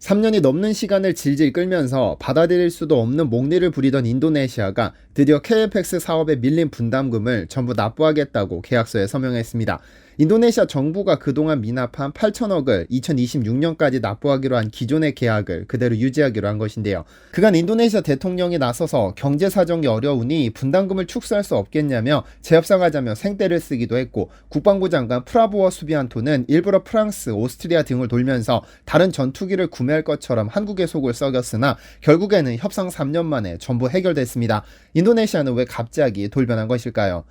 3년이 넘는 시간을 질질 끌면서 받아들일 수도 없는 목리를 부리던 인도네시아가 드디어 KFX 사업에 밀린 분담금을 전부 납부하겠다고 계약서에 서명했습니다. 인도네시아 정부가 그동안 미납한 8천억을 2026년까지 납부하기로 한 기존의 계약을 그대로 유지하기로 한 것인데요. 그간 인도네시아 대통령이 나서서 경제 사정이 어려우니 분담금을 축소할 수 없겠냐며 재협상하자며 생떼를 쓰기도 했고, 국방부 장관 프라보워 수비안토는 일부러 프랑스, 오스트리아 등을 돌면서 다른 전투기를 구매할 것처럼 한국의 속을 썩였으나 결국에는 협상 3년 만에 전부 해결됐습니다. 인도네시아는 왜 갑자기 돌변한 것일까요?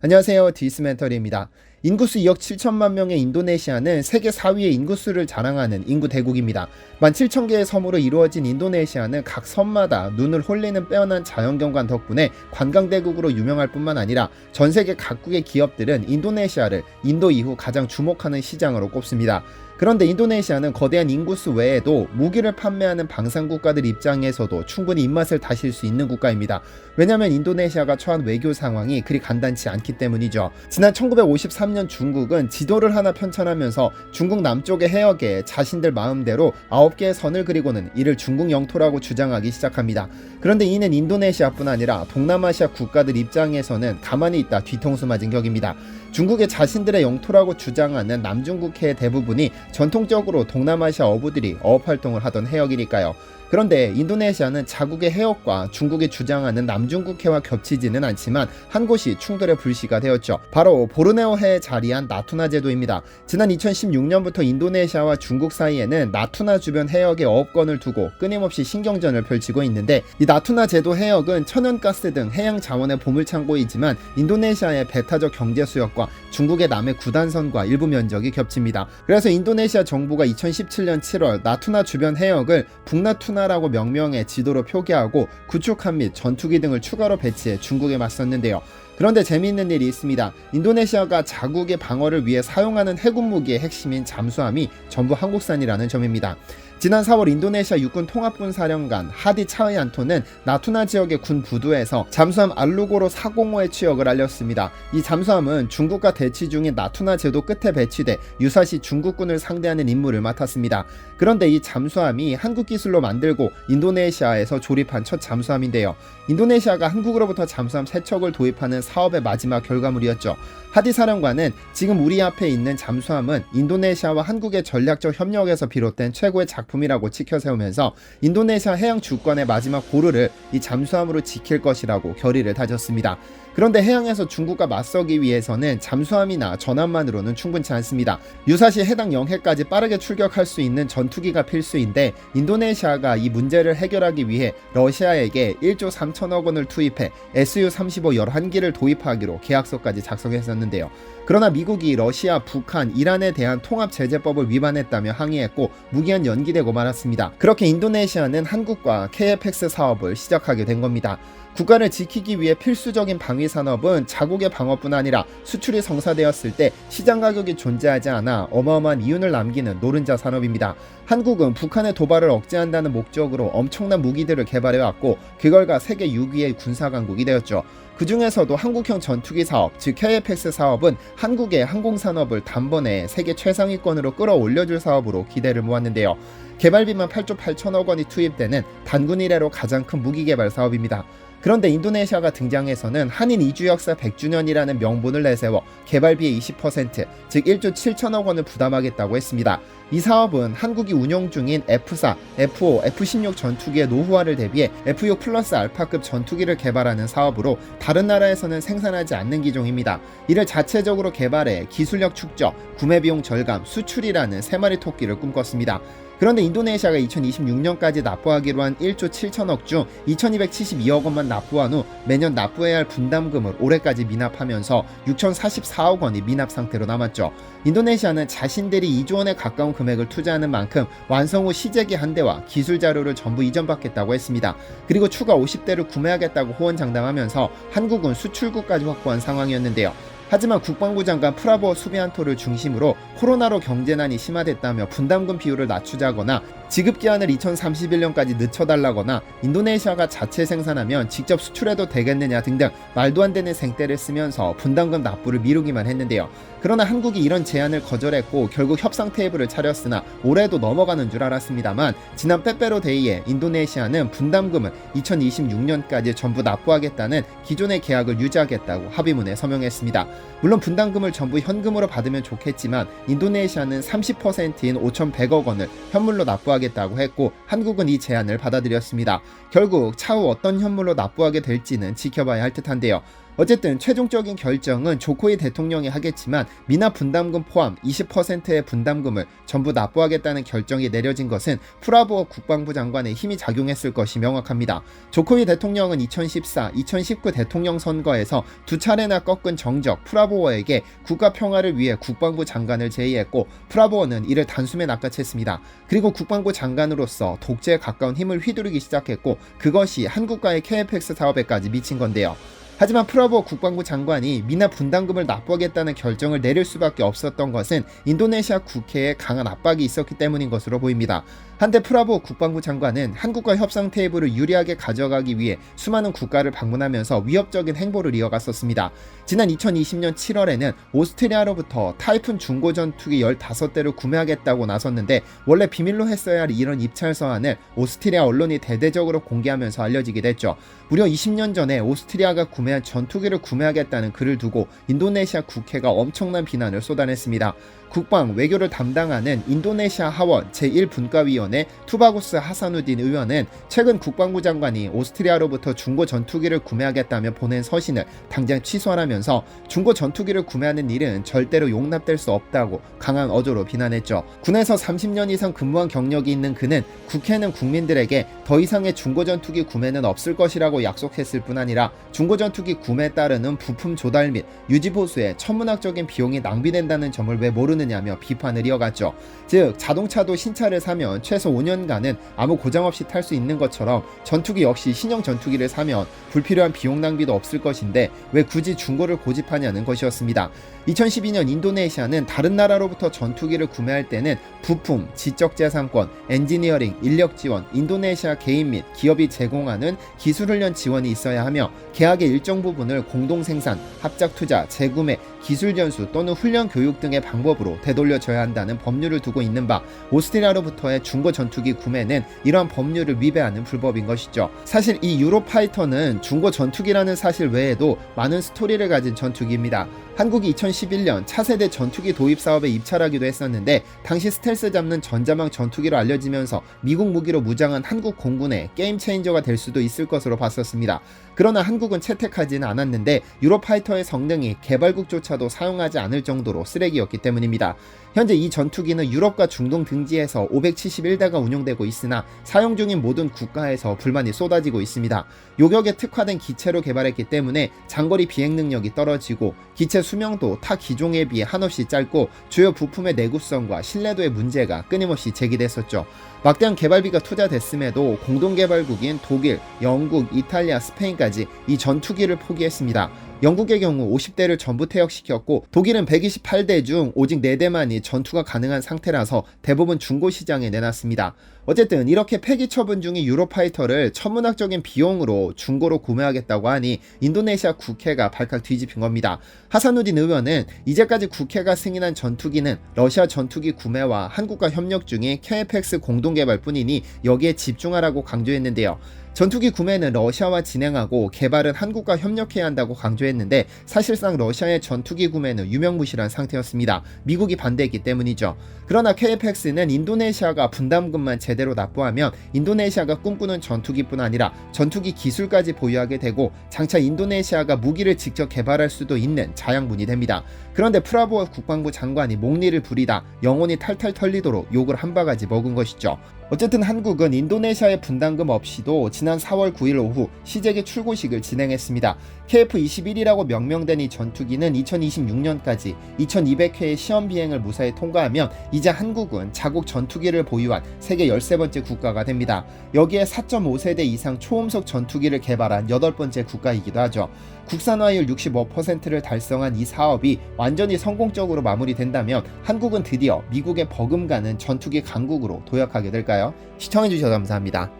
안녕하세요, 디스멘터리입니다. 인구수 2억 7천만 명의 인도네시아는 세계 4위의 인구수를 자랑하는 인구 대국입니다. 17,000개의 섬으로 이루어진 인도네시아는 각 섬마다 눈을 홀리는 빼어난 자연경관 덕분에 관광대국으로 유명할 뿐만 아니라 전 세계 각국의 기업들은 인도네시아를 인도 이후 가장 주목하는 시장으로 꼽습니다. 그런데 인도네시아는 거대한 인구수 외에도 무기를 판매하는 방산국가들 입장에서도 충분히 입맛을 다실 수 있는 국가입니다. 왜냐하면 인도네시아가 처한 외교 상황이 그리 간단치 않기 때문이죠. 지난 1953년 중국은 지도를 하나 편찬하면서 중국 남쪽의 해역에 자신들 마음대로 9개의 선을 그리고는 이를 중국 영토라고 주장하기 시작합니다. 그런데 이는 인도네시아뿐 아니라 동남아시아 국가들 입장에서는 가만히 있다 뒤통수 맞은 격입니다. 중국의 자신들의 영토라고 주장하는 남중국해의 대부분이 전통적으로 동남아시아 어부들이 어업활동을 하던 해역이니까요. 그런데 인도네시아는 자국의 해역과 중국이 주장하는 남중국해와 겹치지는 않지만 한 곳이 충돌의 불씨가 되었죠. 바로 보르네오해에 자리한 나투나 제도입니다. 지난 2016년부터 인도네시아와 중국 사이에는 나투나 주변 해역의 어업권을 두고 끊임없이 신경전을 펼치고 있는데, 이 나투나 제도 해역은 천연가스 등 해양 자원의 보물창고이지만 인도네시아의 배타적 경제 수역과 중국의 남해 구단선과 일부 면적이 겹칩니다. 그래서 인도네시아 정부가 2017년 7월 나투나 주변 해역을 북나투나라고 명명해 지도로 표기하고 구축함 및 전투기 등을 추가로 배치해 중국에 맞섰는데요. 그런데 재미있는 일이 있습니다. 인도네시아가 자국의 방어를 위해 사용하는 해군 무기의 핵심인 잠수함이 전부 한국산이라는 점입니다. 지난 4월 인도네시아 육군 통합군사령관 하디 차흐얀토는 나투나 지역의 군 부두에서 잠수함 알루고로 405의 취역을 알렸습니다. 이 잠수함은 중국과 대치 중인 나투나 제도 끝에 배치돼 유사시 중국군을 상대하는 임무를 맡았습니다. 그런데 이 잠수함이 한국 기술로 만들고 인도네시아에서 조립한 첫 잠수함인데요. 인도네시아가 한국으로부터 잠수함 3척을 도입하는 사업의 마지막 결과물이었죠. 하디 사령관은 지금 우리 앞에 있는 잠수함은 인도네시아와 한국의 전략적 협력에서 비롯된 최고의 작품이라고 치켜세우면서 인도네시아 해양 주권의 마지막 보루를 이 잠수함으로 지킬 것이라고 결의를 다졌습니다. 그런데 해양에서 중국과 맞서기 위해서는 잠수함이나 전함만으로는 충분치 않습니다. 유사시 해당 영해까지 빠르게 출격할 수 있는 전투기가 필수인데, 인도네시아가 이 문제를 해결하기 위해 러시아에게 1조 3천억 원을 투입해 SU-35 11기를 도입하기로 계약서까지 작성했었는데요. 그러나 미국이 러시아, 북한, 이란에 대한 통합제재법을 위반했다며 항의했고 무기한 연기되고 말았습니다. 그렇게 인도네시아는 한국과 KFX 사업을 시작하게 된 겁니다. 국가를 지키기 위해 필수적인 방위 산업은 자국의 방어뿐 아니라 수출이 성사되었을 때 시장 가격이 존재하지 않아 어마어마한 이윤을 남기는 노른자 산업입니다. 한국은 북한의 도발을 억제한다는 목적으로 엄청난 무기들을 개발해왔고 그 결과 세계 6위의 군사강국이 되었죠. 그 중에서도 한국형 전투기 사업, 즉 KFX 사업은 한국의 항공산업을 단번에 세계 최상위권으로 끌어올려줄 사업으로 기대를 모았는데요. 개발비만 8조 8천억 원이 투입되는 단군 이래로 가장 큰 무기 개발 사업입니다. 그런데 인도네시아가 등장해서는 한인 이주 역사 100주년이라는 명분을 내세워 개발비의 20%, 즉 1조 7천억 원을 부담하겠다고 했습니다. 이 사업은 한국이 운용 중인 F4, F5, F16 전투기의 노후화를 대비해 F6 플러스 알파급 전투기를 개발하는 사업으로 다른 나라에서는 생산하지 않는 기종입니다. 이를 자체적으로 개발해 기술력 축적, 구매비용 절감, 수출이라는 3마리 토끼를 꿈꿨습니다. 그런데 인도네시아가 2026년까지 납부하기로 한 1조 7천억 중 2272억 원만 납부한 후 매년 납부해야 할 분담금을 올해까지 미납하면서 6044억 원이 미납 상태로 남았죠. 인도네시아는 자신들이 2조 원에 가까운 금액을 투자하는 만큼 완성 후 시제기 한 대와 기술 자료를 전부 이전받겠다고 했습니다. 그리고 추가 50대를 구매하겠다고 호언장담하면서 한국은 수출국까지 확보한 상황이었는데요. 하지만 국방부 장관 프라보워 수비안토를 중심으로 코로나로 경제난이 심화됐다며 분담금 비율을 낮추자거나 지급 기한을 2031년까지 늦춰달라거나 인도네시아가 자체 생산하면 직접 수출해도 되겠느냐 등등 말도 안 되는 생떼를 쓰면서 분담금 납부를 미루기만 했는데요. 그러나 한국이 이런 제안을 거절했고 결국 협상 테이블을 차렸으나 올해도 넘어가는 줄 알았습니다만 지난 빼빼로데이에 인도네시아는 분담금을 2026년까지 전부 납부하겠다는 기존의 계약을 유지하겠다고 합의문에 서명했습니다. 물론 분담금을 전부 현금으로 받으면 좋겠지만 인도네시아는 30%인 5,100억 원을 현물로 납부하겠다고 했고 한국은 이 제안을 받아들였습니다. 결국 차후 어떤 현물로 납부하게 될지는 지켜봐야 할 듯한데요. 어쨌든 최종적인 결정은 조코이 대통령이 하겠지만 미납 분담금 포함 20%의 분담금을 전부 납부하겠다는 결정이 내려진 것은 프라보어 국방부 장관의 힘이 작용했을 것이 명확합니다. 조코이 대통령은 2014, 2019 대통령 선거에서 두 차례나 꺾은 정적 프라보어에게 국가 평화를 위해 국방부 장관을 제의했고 프라보어는 이를 단숨에 낚아챘습니다. 그리고 국방부 장관으로서 독재에 가까운 힘을 휘두르기 시작했고 그것이 한국과의 KFX 사업에까지 미친 건데요. 하지만 프라보어 국방부 장관이 미납 분담금을 납부하겠다는 결정을 내릴 수밖에 없었던 것은 인도네시아 국회에 강한 압박이 있었기 때문인 것으로 보입니다. 한때 프라보어 국방부 장관은 한국과 협상 테이블을 유리하게 가져가기 위해 수많은 국가를 방문하면서 위협적인 행보를 이어갔었습니다. 지난 2020년 7월에는 오스트리아로부터 타이푼 중고 전투기 15대를 구매하겠다고 나섰는데 원래 비밀로 했어야 할 이런 입찰 서한을 오스트리아 언론이 대대적으로 공개하면서 알려지게 됐죠. 무려 20년 전에 오스트리아가 구매한 전투기를 구매하겠다는 글을 두고 인도네시아 국회가 엄청난 비난을 쏟아냈습니다. 국방, 외교를 담당하는 인도네시아 하원 제1분과위원회 투바구스 하사누딘 의원은 최근 국방부 장관이 오스트리아로부터 중고 전투기를 구매하겠다며 보낸 서신을 당장 취소하라면서 중고 전투기를 구매하는 일은 절대로 용납될 수 없다고 강한 어조로 비난했죠. 군에서 30년 이상 근무한 경력이 있는 그는 국회는 국민들에게 더 이상의 중고 전투기 구매는 없을 것이라고 약속했을 뿐 아니라 중고 전투기 구매에 따르는 부품 조달 및 유지 보수에 천문학적인 비용이 낭비된다는 점을 왜 모르느냐며 비판을 이어갔죠. 즉 자동차도 신차를 사면 최소 5년간은 아무 고장 없이 탈 수 있는 것처럼 전투기 역시 신형 전투기를 사면 불필요한 비용 낭비도 없을 것인데 왜 굳이 중고를 고집하냐는 것이었습니다. 2012년 인도네시아는 다른 나라로부터 전투기를 구매할 때는 부품, 지적재산권, 엔지니어링, 인력 지원, 인도네시아 개인 및 기업이 제공하는 기술훈련 지원이 있어야 하며 계약의 일정 부분을 공동생산, 합작투자, 재구매, 기술전수 또는 훈련 교육 등의 방법으로 되돌려줘야 한다는 법률을 두고 있는 바 오스트리아로부터의 중고 전투기 구매는 이러한 법률을 위배하는 불법인 것이죠. 사실 이 유로파이터는 중고 전투기라는 사실 외에도 많은 스토리를 가진 전투기입니다. 한국이 2011년 차세대 전투기 도입 사업에 입찰하기도 했었는데 당시 스텔스 잡는 전자망 전투기로 알려지면서 미국 무기로 무장한 한국 공군의 게임 체인저가 될 수도 있을 것으로 봤었습니다. 그러나 한국은 채택하지는 않았는데 유로파이터의 성능이 개발국조차도 사용하지 않을 정도로 쓰레기였기 때문입니다. 현재 이 전투기는 유럽과 중동 등지에서 571대가 운용되고 있으나 사용 중인 모든 국가에서 불만이 쏟아지고 있습니다. 요격에 특화된 기체로 개발했기 때문에 장거리 비행 능력이 떨어지고 기체 수명도 타 기종에 비해 한없이 짧고 주요 부품의 내구성과 신뢰도의 문제가 끊임없이 제기됐었죠. 막대한 개발비가 투자됐음에도 공동개발국인 독일, 영국, 이탈리아, 스페인까지 이 전투기를 포기했습니다. 영국의 경우 50대를 전부 퇴역시켰고 독일은 128대 중 오직 4대만이 전투가 가능한 상태라서 대부분 중고 시장에 내놨습니다. 어쨌든 이렇게 폐기 처분 중인 유로파이터를 천문학적인 비용으로 중고로 구매하겠다고 하니 인도네시아 국회가 발칵 뒤집힌 겁니다. 하사누딘 의원은 이제까지 국회가 승인한 전투기는 러시아 전투기 구매와 한국과 협력 중인 KFX 공동개발뿐이니 여기에 집중하라고 강조했는데요. 전투기 구매는 러시아와 진행하고 개발은 한국과 협력해야 한다고 강조했는데 사실상 러시아의 전투기 구매는 유명무실한 상태였습니다. 미국이 반대했기 때문이죠. 그러나 KFX는 인도네시아가 분담금만 제대로 납부하면 인도네시아가 꿈꾸는 전투기뿐 아니라 전투기 기술까지 보유하게 되고 장차 인도네시아가 무기를 직접 개발할 수도 있는 자양분이 됩니다. 그런데 프라보어 국방부 장관이 목리를 부리다 영혼이 탈탈 털리도록 욕을 한 바가지 먹은 것이죠. 어쨌든 한국은 인도네시아의 분담금 없이도 지난 4월 9일 오후 시제기 출고식을 진행했습니다. KF-21이라고 명명된 이 전투기는 2026년까지 2200회의 시험 비행을 무사히 통과하면 이제 한국은 자국 전투기를 보유한 세계 13번째 국가가 됩니다. 여기에 4.5세대 이상 초음속 전투기를 개발한 8번째 국가이기도 하죠. 국산화율 65%를 달성한 이 사업이 완전히 성공적으로 마무리된다면 한국은 드디어 미국의 버금가는 전투기 강국으로 도약하게 될까요? 좋아요. 시청해주셔서 감사합니다.